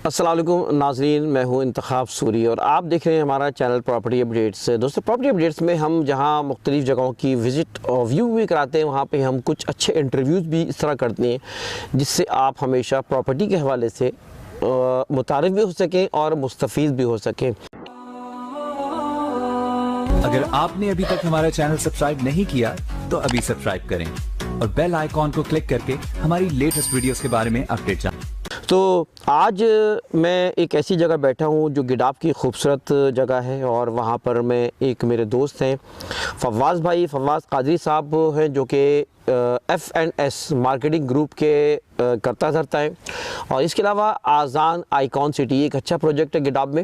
अस्सलाम वालेकुम नाज़रीन, मैं हूं इंतखाब सूरी और आप देख रहे हैं हमारा चैनल प्रॉपर्टी अपडेट्स। दोस्तों, प्रॉपर्टी अपडेट्स में हम जहां मुख्तलिफ़ जगहों की विज़िट और व्यू भी कराते हैं, वहां पे हम कुछ अच्छे इंटरव्यूज़ भी इस तरह करते हैं जिससे आप हमेशा प्रॉपर्टी के हवाले से मुतारिफ़ भी हो सकें और मुस्तफ़ीज़ भी हो सकें। अगर आपने अभी तक हमारा चैनल सब्सक्राइब नहीं किया तो अभी सब्सक्राइब करें और बेल आइकॉन को क्लिक करके हमारी लेटेस्ट वीडियोस के बारे में अपडेट जानें। तो आज मैं एक ऐसी जगह बैठा हूँ जो गिडाब की खूबसूरत जगह है और वहाँ पर मैं एक मेरे दोस्त हैं फवाज़ फवाज़ कादरी साहब हैं जो कि F&S मार्केटिंग ग्रुप के करता धरता है। और इसके अलावा आज़ान आइकॉन सिटी एक अच्छा प्रोजेक्ट है गिडाब में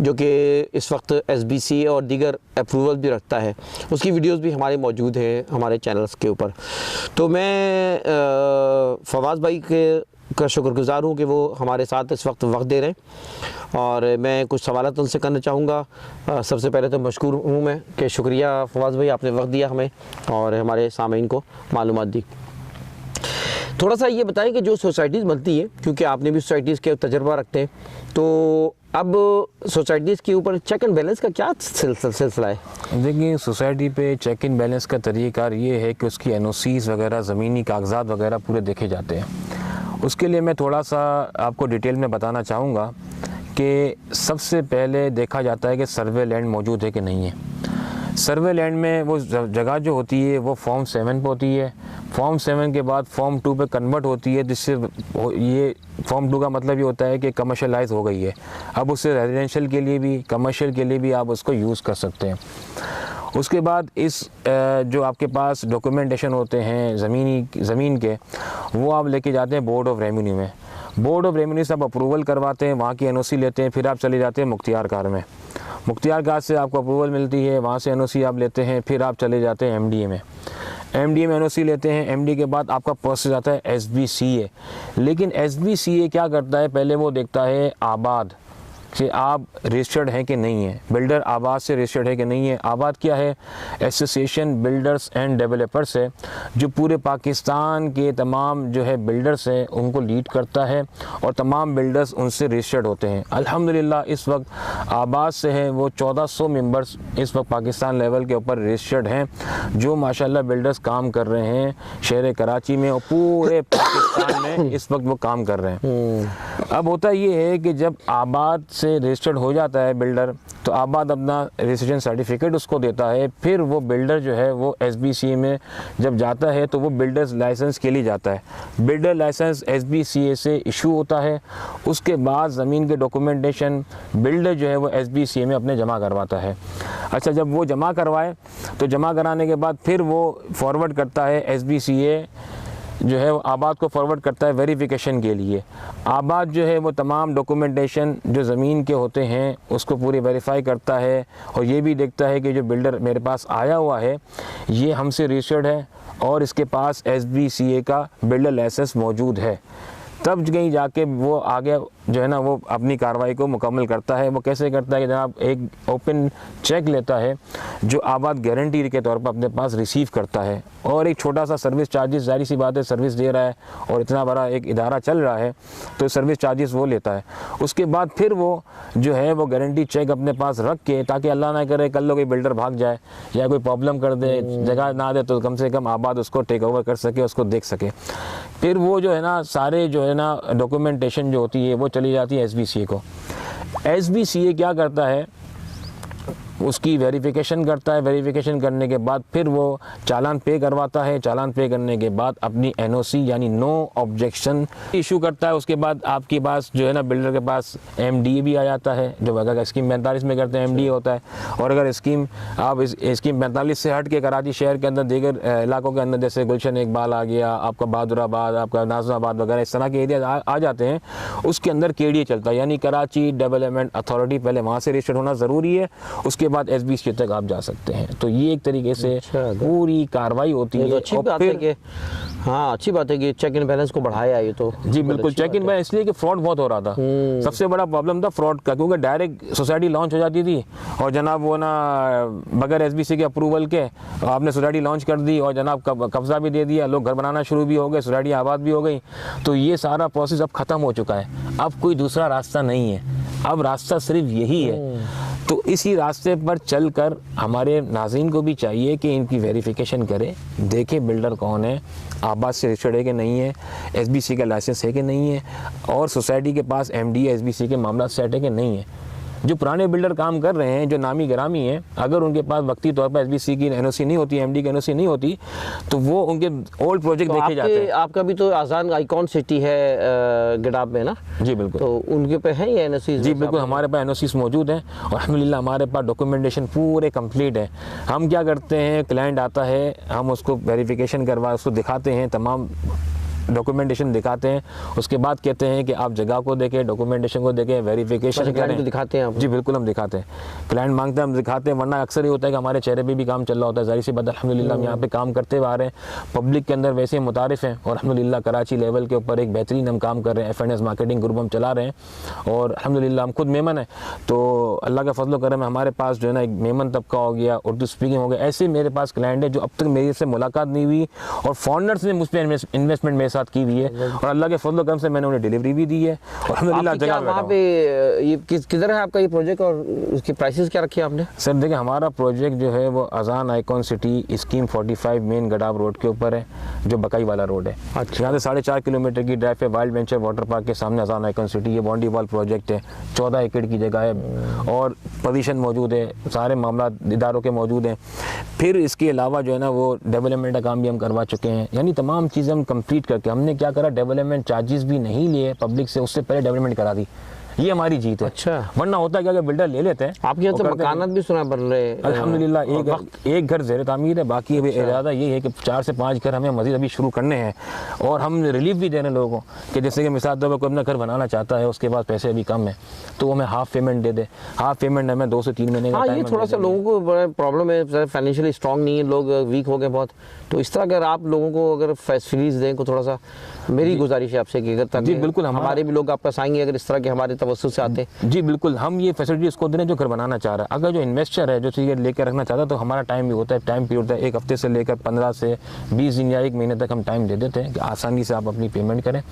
जो कि इस वक्त SBC और दीगर अप्रूवल भी रखता है। उसकी वीडियोस भी हमारे मौजूद हैं हमारे चैनल्स के ऊपर। तो मैं फवाज़ भाई का शुक्रगुज़ार हूँ कि वो हमारे साथ इस वक्त दे रहे हैं और मैं कुछ सवालात उनसे करना चाहूँगा। सबसे पहले तो मशकूर हूँ मैं कि शुक्रिया फवाज़ भाई, आपने वक्त दिया हमें और हमारे सामीन को मालूमात दी। थोड़ा सा ये बताएं कि जो सोसाइटीज़ बनती है, क्योंकि आपने भी सोसाइटीज़ के तजर्बा रखते हैं, तो अब सोसाइटीज़ के ऊपर चेक एंड बैलेंस का क्या सिलसिला है? देखिए, सोसाइटी पे चेक एंड बैलेंस का तरीक़ाकार ये है कि उसकी NOCs वगैरह, ज़मीनी कागजात वगैरह पूरे देखे जाते हैं। उसके लिए मैं थोड़ा सा आपको डिटेल में बताना चाहूँगा कि सबसे पहले देखा जाता है कि सर्वे लैंड मौजूद है कि नहीं है। सर्वे लैंड में वो जगह जो होती है वो फॉर्म 7 पे होती है। फॉर्म 7 के बाद फॉर्म 2 पे कन्वर्ट होती है, जिससे ये फॉर्म 2 का मतलब ये होता है कि कमर्शलाइज हो गई है। अब उससे रेजिडेंशियल के लिए भी, कमर्शियल के लिए भी आप उसको यूज़ कर सकते हैं। उसके बाद इस जो आपके पास डॉक्यूमेंटेशन होते हैं ज़मीन के, वो आप लेके जाते हैं बोर्ड ऑफ रेवेन्यू में। बोर्ड ऑफ रेवेन्यू से आप अप्रूवल करवाते हैं, वहाँ की NOC लेते हैं, फिर आप चले जाते हैं मुख्तियार कार में। मुख्तियार कार से आपको अप्रूवल मिलती है, वहाँ से NOC आप लेते हैं, फिर आप चले जाते हैं MDA में। MDA में NOC लेते हैं। MDA के बाद आपका प्रोसेस आता है SBCA। लेकिन SBCA क्या करता है, पहले वो देखता है आबाद कि आप रजिस्टर्ड हैं कि नहीं है। बिल्डर आबाद से रजिस्टर्ड है कि नहीं है। आबाद क्या है? एसोसिएशन बिल्डर्स एंड डेवलपर्स है, जो पूरे पाकिस्तान के तमाम जो है बिल्डर्स हैं उनको लीड करता है और तमाम बिल्डर्स उनसे रजिस्टर्ड होते हैं। अल्हम्दुलिल्लाह इस वक्त आबाद से हैं वो 1400 मेंबर्स इस वक्त पाकिस्तान लेवल के ऊपर रजिस्टर्ड हैं, जो माशाल्लाह बिल्डर्स काम कर रहे हैं शहर कराची में और पूरे पाकिस्तान में इस वक्त वो काम कर रहे हैं। अब होता ये है कि जब आबाद से रजिस्टर्ड हो जाता है बिल्डर, तो आबाद अपना रजिस्ट्रेशन सर्टिफिकेट उसको देता है। फिर वो बिल्डर जो है वो SBCA में जब जाता है तो वो बिल्डर्स लाइसेंस के लिए जाता है। बिल्डर लाइसेंस SBCA से इशू होता है। उसके बाद ज़मीन के डॉक्यूमेंटेशन बिल्डर जो है वो SBCA में अपने जमा करवाता है। अच्छा, जब वो जमा करवाए तो जमा कराने के बाद फिर वो फॉरवर्ड करता है SBCA जो है वो आबाद को फॉरवर्ड करता है वेरिफिकेशन के लिए। आबाद जो है वो तमाम डॉक्यूमेंटेशन जो ज़मीन के होते हैं उसको पूरी वेरीफाई करता है और ये भी देखता है कि जो बिल्डर मेरे पास आया हुआ है ये हमसे रजिस्टर्ड है और इसके पास SBCA का बिल्डर लाइसेंस मौजूद है। तब कहीं जाके वो आगे जो है ना वो अपनी कार्रवाई को मुकम्मल करता है। वो कैसे करता है कि जनाब एक ओपन चेक लेता है जो आबाद गारंटी के तौर पर अपने पास रिसीव करता है और एक छोटा सा सर्विस चार्जेस, जाहिर सी बात है सर्विस दे रहा है और इतना बड़ा एक इदारा चल रहा है तो सर्विस चार्जेस वो लेता है। उसके बाद फिर वो जो है वो गारंटी चेक अपने पास रख के, ताकि अल्लाह ना करे कल कोई बिल्डर भाग जाए या कोई प्रॉब्लम कर दे, जगह ना दे, तो कम से कम आबाद उसको टेक ओवर कर सके, उसको देख सके। फिर वो जो है ना सारे जो है ना डॉक्यूमेंटेशन जो होती है वो चली जाती है SBCA को। SBCA क्या करता है, उसकी वेरिफिकेशन करता है। वेरिफिकेशन करने के बाद फिर वो चालान पे करवाता है। चालान पे करने के बाद अपनी NOC यानी नो ऑब्जेक्शन इशू करता है। उसके बाद आपके पास जो है ना बिल्डर के पास MDA भी आ जाता है, जो अगर स्कीम 45 में करते हैं MDA होता है। और अगर स्कीम आप इस स्कीम 45 से हट के कराची शहर के अंदर दीगर इलाकों के अंदर जैसे गुलशन इकबाल आ गया, आपका बहादुराबाद, आपका नाज़िमाबाद वगैरह इस तरह के एरिया आ जाते हैं, उसके अंदर KDA चलता है, यानी कराची डेवलपमेंट अथॉरिटी। पहले वहाँ से रजिस्टर्ड होना ज़रूरी है। उसके उसके बाद SBC तक आप जा सकते हैं। तो ये एक तरीके से पूरी कार्रवाई होती है। तो अच्छी बात है कि हाँ, अच्छी बात है कि चेक इन बैलेंस को बढ़ाया ये तो। जी बिल्कुल, चेक इन बैलेंस इसलिए कि फ्रॉड बहुत हो रहा था। सबसे बड़ा प्रॉब्लम था फ्रॉड का, क्योंकि डायरेक्ट सोसाइटी लॉन्च हो जाती थी और जनाब वो ना बगैर SBC के अप्रूवल के आपने सोसाइटी लॉन्च कर दी और जनाब कब्जा भी दे दिया, लोग घर बनाना शुरू भी हो गए, सोसाइटी आबाद भी हो गई। तो ये सारा प्रोसेस अब ख़त्म हो चुका है, अब कोई दूसरा रास्ता नहीं है, अब रास्ता सिर्फ यही है। तो इसी रास्ते पर चलकर हमारे नाज़रीन को भी चाहिए कि इनकी वेरिफिकेशन करें, देखें बिल्डर कौन है, आबाद से रजिस्टर्ड है कि नहीं है, SBC का लाइसेंस है कि नहीं है, और सोसाइटी के पास MD SBC के मामला सेट है कि नहीं है। जो पुराने बिल्डर काम कर रहे हैं, जो नामी गिरामी हैं, अगर उनके पास वक्ती तौर पर SBC की NOC नहीं होती, MD की NOC नहीं होती, तो वो उनके ओल्ड प्रोजेक्ट तो देखे जाते हैं। आपका भी तो आजान आइकॉन सिटी है गिडाब में ना? जी बिल्कुल। तो उनके पे है ये NOC? जी बिल्कुल, हमारे पास NOCs मौजूद हैं और अल्हम्दुलिल्लाह हमारे पास डॉक्यूमेंटेशन पूरे कंप्लीट है। हम क्या करते हैं, क्लाइंट आता है, हम उसको वेरिफिकेशन करवा उसको दिखाते हैं, तमाम डॉक्यूमेंटेशन दिखाते हैं, उसके बाद कहते हैं कि आप जगह को देखें, डॉक्यूमेंटेशन को देखें, वेरिफिकेशन करें। तो दिखाते हैं आप? जी बिल्कुल, हम दिखाते हैं। क्लाइंट मांगते हैं हम दिखाते हैं, वरना अक्सर ये होता है कि हमारे चेहरे पे भी काम चल रहा होता है। जाहिर सी बात है, अल्हम्दुलिल्लाह हम यहाँ पे काम करते हुए आ रहे हैं, पब्लिक के अंदर वैसे मुतारिफ हैं और अल्हम्दुलिल्लाह कराची लेवल के ऊपर एक बेहतरीन हम काम कर रहे हैं। FNS मार्केटिंग ग्रुप हम चला रहे हैं और अल्हम्दुलिल्लाह हम खुद मेमन है। तो अल्लाह का फजल करम है, हमारे पास जो है ना एक मेमन तबका हो गया, उर्दू स्पीकिंग हो गया। ऐसे मेरे पास क्लाइंट है जो अब तक मेरे से मुलाकात नहीं हुई और फॉरनर्स ने मुझ पर इन्वेस्टमेंट मेरे साथ की हुई है और अल्लाह के फजल करम से मैंने उन्हें डिलीवरी भी दी है और अल्हम्दुलिल्लाह जगह वहाँ पे ये किधर है आपका ये प्रोजेक्ट और उसकी प्राइसेस क्या रखी है आपने? सर देखिए, हमारा प्रोजेक्ट जो है वो अजान icon city scheme 45 main गडाब road के ऊपर है, जो बकाई वाला रोड है। अच्छा। यहाँ से 4.5 किलोमीटर की ड्राइव है, वाइल्ड वेंचर वाटर पार्क के सामने अजान आइकॉन सिटी। ये बाउंड्री वॉल प्रोजेक्ट है, 14 एकड़ की जगह है और पोजीशन मौजूद है, सारे मामला इदारों के मौजूद हैं। फिर इसके अलावा जो है ना वो डेवलपमेंट का काम भी हम करवा चुके हैं, यानी तमाम चीज़ें हम कंप्लीट करके हमने क्या करा, डेवलपमेंट चार्जेस भी नहीं लिए पब्लिक से, उससे पहले डेवलपमेंट करा दी। ये हमारी जीत है। अच्छा। वरना होता क्या कि बिल्डर ले लेते हैं। आपके यहाँ तो मकानात भी सुना बन रहे हैं? अल्हम्दुलिल्लाह एक घर ज़ेर तामीर है, बाकी अभी इरादा ये है कि 4 से 5 घर हमें मज़ीद अभी शुरू करने हैं और हम रिलीफ भी दे रहे हैं लोगों को कि जैसे कि मिसाल तौर पर कोई अपना घर बनाना चाहता है, उसके पास पैसे अभी कम है तो वो हमें हाफ पेमेंट दे दे। हाफ पेमेंट हमें 2 से 3 महीने का हाँ, ये थोड़ा सा लोगों को बड़ा प्रॉब्लम है, फाइनेंशियली स्ट्रॉन्ग नहीं है, लोग वीक हो गए बहुत। तो इस तरह अगर आप लोगों को अगर फैसिलिटीज़ दें को थोड़ा सा, मेरी गुजारिश है आपसे कि अगर जी बिल्कुल, हमारे भी लोग आपका आएंगे अगर इस तरह के हमारे तवज्जुह से आते हैं। जी बिल्कुल, हम ये फैसिलिटी उसको दे रहे हैं जो घर बनाना चाह रहा है। अगर जो इन्वेस्टर है जो चीज़ें लेकर रखना चाहता है तो हमारा टाइम भी होता है, टाइम पीरियड होता है 1 हफ्ते से लेकर 15 से 20 दिन या 1 महीने तक हम टाइम दे देते हैं कि आसानी से आप अपनी पेमेंट करें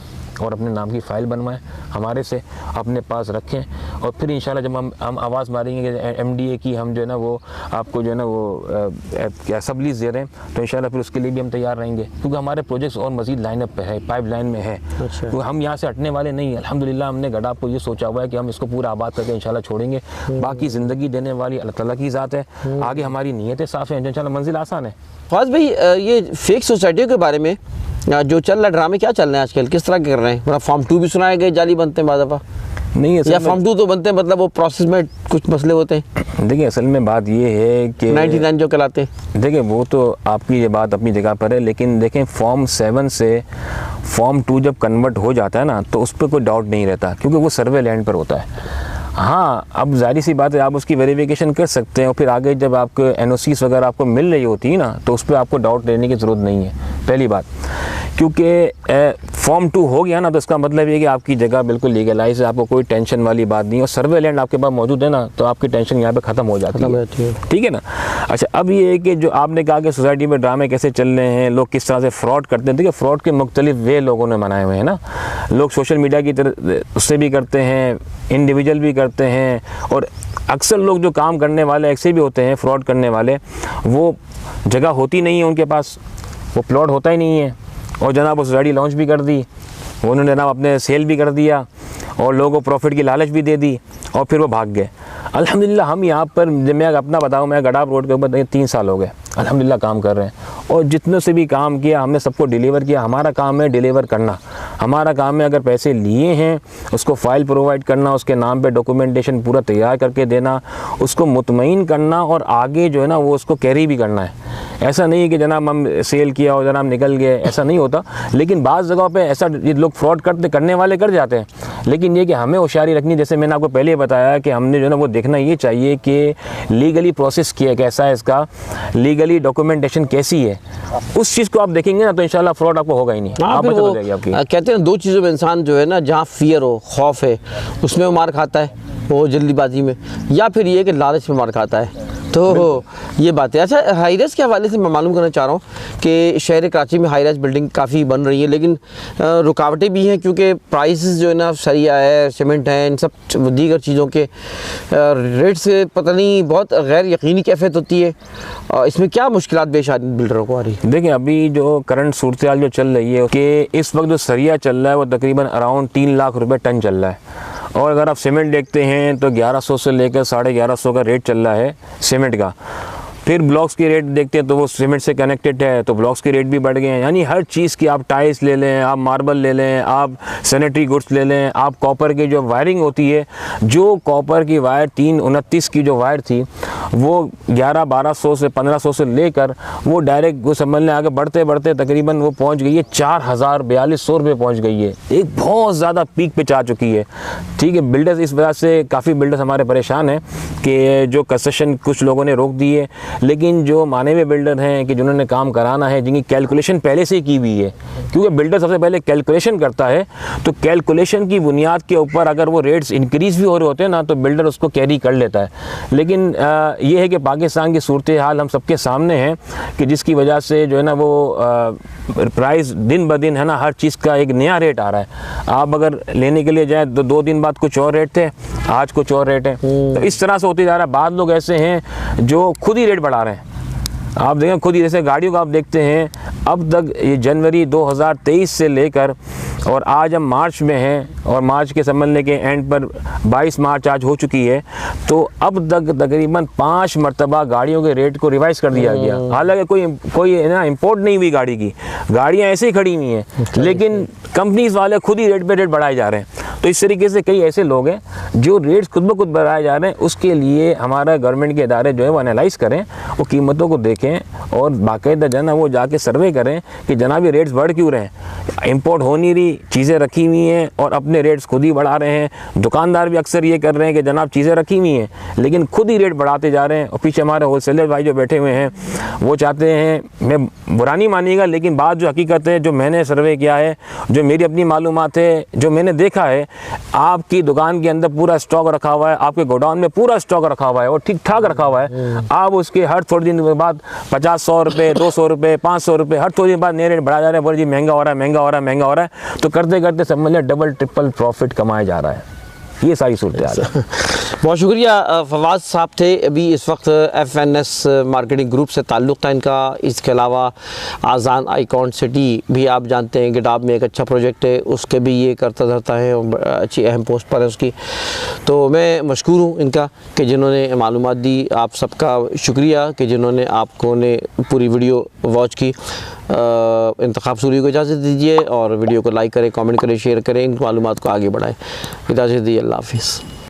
और अपने नाम की फ़ाइल बनवाएं, हमारे से अपने पास रखें और फिर इंशाल्लाह जब हम आवाज़ मारेंगे कि MDA की हम जो है ना वो आपको जो है ना वो क्या सबलीज दे रहे हैं, तो इंशाल्लाह फिर उसके लिए भी हम तैयार रहेंगे, क्योंकि हमारे प्रोजेक्ट्स और मज़ीद लाइनअप पे है, पाइपलाइन में है। अच्छा। तो हम यहाँ से हटने वाले नहीं। अल्हम्दुलिल्लाह हमने गडाब को ये सोचा हुआ है कि हम इसको पूरा आबाद करके इंशाल्लाह छोड़ेंगे। बाकी ज़िंदगी देने वाली अल्लाह ताला की ज़ात है, आगे हमारी नीयतें साफ़ हैं, इंशाल्लाह मंजिल आसान है। फवाद भाई, ये फेक सोसाइटियों के बारे में जो चल रहा ड्रामे क्या चल रहे हैं आजकल, किस तरह के कर रहे हैं? फॉर्म 2 भी सुनाए गए जाली बनते हैं बाद दफ़ा, नहीं है या फॉर्म 2 तो बनते हैं, मतलब वो प्रोसेस में कुछ मसले होते हैं? देखिए असल में बात ये है कि 99 जो कहलाते हैं। देखिए वो तो आपकी ये बात अपनी जगह पर है, लेकिन देखें फॉर्म 7 से फॉर्म 2 जब कन्वर्ट हो जाता है ना तो उस पर कोई डाउट नहीं रहता, क्योंकि वो सर्वे लैंड पर होता है। हाँ, अब जाहिर सी बात है आप उसकी वेरिफिकेशन कर सकते हैं और फिर आगे जब आपको NOCs वगैरह आपको मिल रही होती है ना तो उस पर आपको डाउट लेने की ज़रूरत नहीं है, पहली बात। क्योंकि फॉर्म 2 हो गया ना तो इसका मतलब ये कि आपकी जगह बिल्कुल लीगलाइज है, आपको कोई टेंशन वाली बात नहीं है और सर्वे लैंड आपके पास मौजूद है ना तो आपकी टेंशन यहाँ पे ख़त्म हो जाती है, ठीक है ना। अच्छा, अब ये है कि जो आपने कहा कि सोसाइटी में ड्रामे कैसे चल रहे हैं, लोग किस तरह से फ्रॉड करते हैं। देखिए फ्रॉड के मुख्तलिफ वे लोगों ने बनाए हुए हैं ना, लोग सोशल मीडिया की तरह उससे भी करते हैं, इंडिविजुअल भी करते हैं और अक्सर लोग जो काम करने वाले ऐसे भी होते हैं फ्रॉड करने वाले, वो जगह होती नहीं है उनके पास, वो प्लॉट होता ही नहीं है और जनाब वो सोसाइटी लॉन्च भी कर दी, उन्होंने जनाब अपने सेल भी कर दिया और लोगों को प्रॉफिट की लालच भी दे दी और फिर वो भाग गए। अल्हम्दुलिल्लाह हम यहाँ पर, मैं अपना बताऊँ, मैं गडाब रोड के ऊपर 3 साल हो गए अल्हम्दुलिल्लाह काम कर रहे हैं और जितने से भी काम किया हमने सबको डिलीवर किया। हमारा काम है डिलीवर करना, हमारा काम है अगर पैसे लिए हैं उसको फ़ाइल प्रोवाइड करना, उसके नाम पे डॉक्यूमेंटेशन पूरा तैयार करके देना, उसको मुतमईन करना और आगे जो है ना वो उसको कैरी भी करना है। ऐसा नहीं है कि जनाब हम सेल किया और जनाब निकल गए, ऐसा नहीं होता। लेकिन बाज़ जगहों पे ऐसा ये लोग फ्रॉड करने वाले कर जाते हैं, लेकिन ये कि हमें होशियारी रखनी, जैसे मैंने आपको पहले बताया कि हमने जो है ना वो देखना ये चाहिए कि लीगली प्रोसेस किया कैसा है, इसका लीगली डॉक्यूमेंटेशन कैसी है, उस चीज़ को आप देखेंगे ना तो इंशाल्लाह फ्रॉड आपको होगा ही नहीं। आप बचत हो जाएगी आपकी। कहते हैं दो चीज़ों में इंसान जो है ना, जहाँ फियर हो, खौफ है, उसमें वो मार खाता है, वो जल्दीबाजी में, या फिर ये कि लालच में मार खाता है। तो ये बात है। अच्छा, हाईराइज के हवाले से मैं मालूम करना चाह रहा हूँ कि शहर कराची में हाईराइज बिल्डिंग काफ़ी बन रही है, लेकिन रुकावटें भी हैं क्योंकि प्राइसेस जो है ना, सरिया है, सीमेंट है, इन सब दीगर चीज़ों के रेट से पता नहीं बहुत गैर यकीनी कैफियत होती है। इसमें क्या मुश्किलात पेश आ बिल्डरों को आ रही है? देखिए, अभी जो करंट सूरत हाल जो चल रही है कि इस वक्त जो सरिया चल रहा है वो तकरीबन अराउंड 3 लाख रुपए टन चल रहा है, और अगर आप सीमेंट देखते हैं तो 1100 से लेकर 1150 का रेट चल रहा है सीमेंट का। फिर ब्लॉक्स की रेट देखते हैं तो वो सीमेंट से कनेक्टेड है, तो ब्लॉक्स के रेट भी बढ़ गए हैं। यानी हर चीज़ की, आप टाइल्स ले लें, आप मार्बल ले लें, आप सैनिटरी गुड्स ले लें, आप कॉपर की जो वायरिंग होती है, जो कॉपर की वायर 329 की जो वायर थी वो 1100-1200 से 1500 से लेकर वो डायरेक्ट वो समझ लें आगे बढ़ते बढ़ते तकरीबन वो पहुंच गई है 4000-4200 रुपये पहुंच गई है। एक बहुत ज़्यादा पीक पे जा चुकी है। ठीक है, बिल्डर्स इस वजह से काफ़ी बिल्डर्स हमारे परेशान हैं कि जो कंस्ट्रक्शन कुछ लोगों ने रोक दी है, लेकिन जो माने हुए बिल्डर हैं कि जिन्होंने काम कराना है, जिनकी कैलकुलेशन पहले से ही की हुई है, क्योंकि बिल्डर सबसे पहले कैलकुलेशन करता है, तो कैलकुलेशन की बुनियाद के ऊपर अगर वो रेट्स इंक्रीज़ भी हो रहे होते हैं ना तो बिल्डर उसको कैरी कर लेता है। लेकिन ये है कि पाकिस्तान की सूरत हाल हम सबके सामने है कि जिसकी वजह से जो है ना वो प्राइस दिन ब दिन है ना हर चीज़ का एक नया रेट आ रहा है। आप अगर लेने के लिए जाएँ तो 2 दिन बाद कुछ और रेट थे, आज कुछ और रेट है, तो इस तरह से होती जा रहा है। बाद लोग ऐसे हैं जो खुद ही रेट बढ़ा रहे हैं। आप देखें खुद ही, जैसे गाड़ियों का आप देखते हैं, अब तक ये जनवरी 2023 से लेकर और आज हम मार्च में हैं और मार्च के समझने के एंड पर 22 मार्च आज हो चुकी है, तो अब तक तकरीबन 5 मरतबा गाड़ियों के रेट को रिवाइज कर दिया गया। हालांकि कोई ना इंपोर्ट नहीं हुई गाड़ी की, गाड़ियाँ ऐसे ही खड़ी हुई हैं, लेकिन कंपनीज वाले खुद ही रेट पे रेट बढ़ाए जा रहे हैं। तो इस तरीके से कई ऐसे लोग हैं जो रेट्स खुद ब खुद बढ़ाए जा रहे हैं। उसके लिए हमारा गवर्नमेंट के इदारे जो है वो एनालाइज़ करें, वो कीमतों को देखें और बाकायदा जो है ना वो जाके सर्वे करें कि जनाब ये रेट्स बढ़ क्यों रहे हैं। इंपोर्ट हो नहीं रही, चीज़ें रखी हुई हैं और अपने रेट्स खुद ही बढ़ा रहे हैं। दुकानदार भी अक्सर ये कर रहे हैं कि जनाब चीज़ें रखी हुई हैं लेकिन खुद ही रेट बढ़ाते जा रहे हैं। और पीछे हमारे होलसेलर भाई जो बैठे हुए हैं वो चाहते हैं, मैं बुरा नहीं मानिएगा, लेकिन बात जो हकीकत है, जो मैंने सर्वे किया है, जो मेरी अपनी मालूमात है, जो मैंने देखा है, आपकी दुकान के अंदर पूरा स्टॉक रखा हुआ है, आपके गोडाउन में पूरा स्टॉक रखा हुआ है और ठीक ठाक रखा हुआ है। आप उसके हर थोड़े दिन के बाद 50-100 रुपये, 200 रुपये, 500 रुपये हर थोड़ी दिन बाद नए रेट बढ़ा जा रहे हैं। बोले जी महंगा हो रहा है, महंगा हो रहा है, महंगा हो रहा है। तो करते करते समझ लें डबल ट्रिपल प्रॉफिट कमाया जा रहा है। ये सारी सूरत हाल है। बहुत शुक्रिया। फवाद साहब थे अभी इस वक्त FNS मार्केटिंग ग्रुप से ताल्लुक़ था इनका। इसके अलावा आज़ान आइकॉन सिटी भी आप जानते हैं, गिडाब में एक अच्छा प्रोजेक्ट है, उसके भी ये करता धरता है और अच्छी अहम पोस्ट पर है उसकी। तो मैं मशकूर हूँ इनका कि जिन्होंने मालूमात दी। आप सबका शुक्रिया कि जिन्होंने आपको ने पूरी वीडियो वॉच की। इंतखाब सूरी को इजाज़त दीजिए और वीडियो को लाइक करें, कमेंट करें, शेयर करें, इन मालूमात को आगे बढ़ाएं। इजाज़त दी, अल्लाह हाफ़िज़।